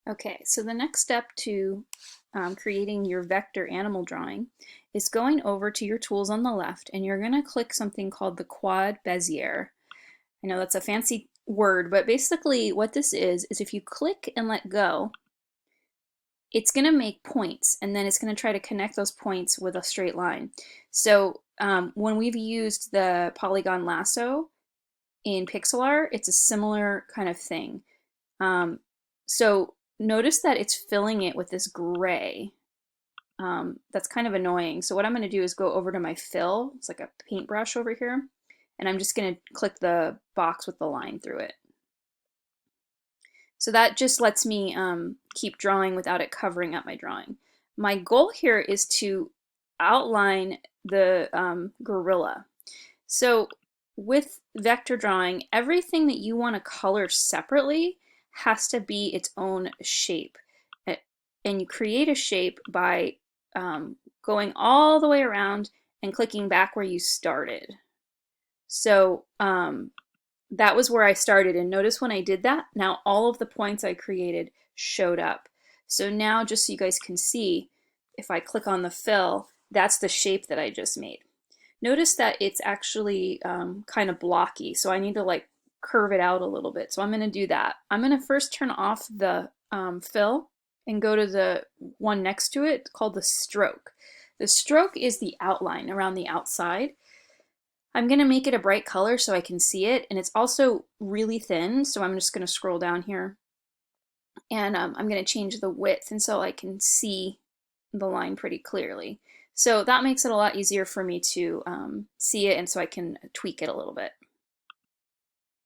Okay, so the next step to creating your vector animal drawing is going over to your tools on the left, and you're going to click something called the quad Bezier. I know that's a fancy word, but basically what this is if you click and let go, it's going to make points, and then it's going to try to connect those points with a straight line. So when we've used the polygon lasso in Pixlr, it's a similar kind of thing. So notice that it's filling it with this gray. That's kind of annoying. So what I'm going to do is go over to my fill. It's like a paintbrush over here. And I'm just going to click the box with the line through it. So that just lets me keep drawing without it covering up my drawing. My goal here is to outline the gorilla. So with vector drawing, everything that you want to color separately has to be its own shape. And you create a shape by going all the way around and clicking back where you started. So that was where I started, and notice when I did that, now all of the points I created showed up. So now, just so you guys can see, if I click on the fill, that's the shape that I just made. Notice that it's actually kind of blocky, so I need to like curve it out a little bit. So I'm going to do that. I'm going to first turn off the fill and go to the one next to it called the stroke. The stroke is the outline around the outside. I'm going to make it a bright color so I can see it, and it's also really thin, so I'm just going to scroll down here, and I'm going to change the width and so I can see the line pretty clearly. So that makes it a lot easier for me to see it, and so I can tweak it a little bit.